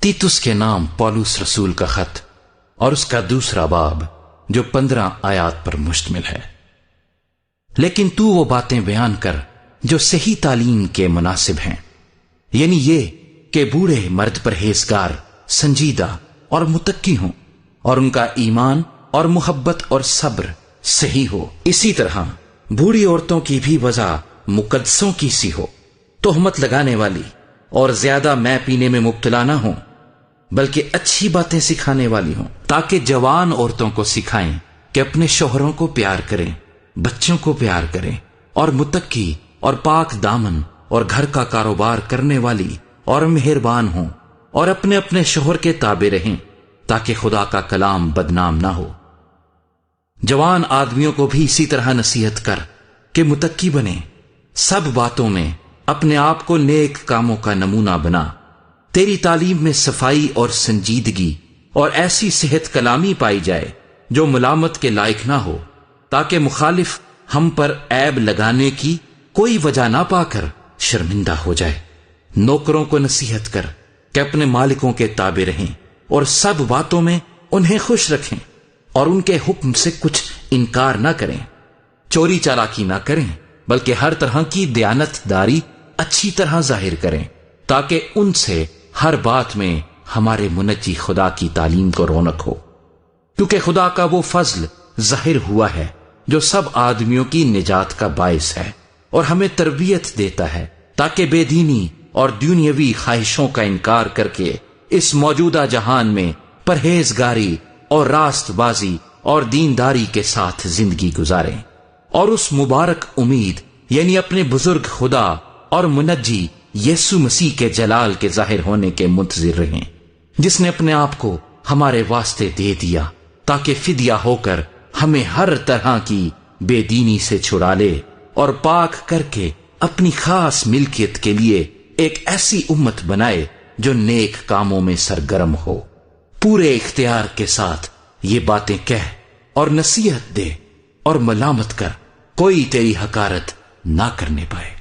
تیتس کے نام پولس رسول کا خط اور اس کا دوسرا باب جو 15 آیات پر مشتمل ہے۔ لیکن تو وہ باتیں بیان کر جو صحیح تعلیم کے مناسب ہیں، یعنی یہ کہ بوڑھے مرد پرہیزگار، سنجیدہ اور متقی ہوں، اور ان کا ایمان اور محبت اور صبر صحیح ہو۔ اسی طرح بوڑھی عورتوں کی بھی وضع مقدسوں کی سی ہو، تہمت لگانے والی اور زیادہ میں پینے میں مبتلا نہ ہوں، بلکہ اچھی باتیں سکھانے والی ہوں، تاکہ جوان عورتوں کو سکھائیں کہ اپنے شوہروں کو پیار کریں، بچوں کو پیار کریں، اور متقی اور پاک دامن اور گھر کا کاروبار کرنے والی اور مہربان ہوں، اور اپنے اپنے شوہر کے تابع رہیں، تاکہ خدا کا کلام بدنام نہ ہو۔ جوان آدمیوں کو بھی اسی طرح نصیحت کر کہ متقی بنیں، سب باتوں میں اپنے آپ کو نیک کاموں کا نمونہ بنا، تیری تعلیم میں صفائی اور سنجیدگی اور ایسی صحت کلامی پائی جائے جو ملامت کے لائق نہ ہو، تاکہ مخالف ہم پر عیب لگانے کی کوئی وجہ نہ پا کر شرمندہ ہو جائے۔ نوکروں کو نصیحت کر کہ اپنے مالکوں کے تابع رہیں اور سب باتوں میں انہیں خوش رکھیں، اور ان کے حکم سے کچھ انکار نہ کریں۔ چوری چالاکی نہ کریں، بلکہ ہر طرح کی دیانت داری اچھی طرح ظاہر کریں، تاکہ ان سے ہر بات میں ہمارے منجی خدا کی تعلیم کو رونق ہو، کیونکہ خدا کا وہ فضل ظاہر ہوا ہے جو سب آدمیوں کی نجات کا باعث ہے، اور ہمیں تربیت دیتا ہے تاکہ بے دینی اور دنیاوی خواہشوں کا انکار کر کے اس موجودہ جہان میں پرہیزگاری اور راست بازی اور دینداری کے ساتھ زندگی گزاریں، اور اس مبارک امید یعنی اپنے بزرگ خدا اور منجی یسوع مسیح کے جلال کے ظاہر ہونے کے منتظر رہیں، جس نے اپنے آپ کو ہمارے واسطے دے دیا تاکہ فدیہ ہو کر ہمیں ہر طرح کی بے دینی سے چھڑا لے، اور پاک کر کے اپنی خاص ملکیت کے لیے ایک ایسی امت بنائے جو نیک کاموں میں سرگرم ہو۔ پورے اختیار کے ساتھ یہ باتیں کہہ اور نصیحت دے اور ملامت کر، کوئی تیری حقارت نہ کرنے پائے۔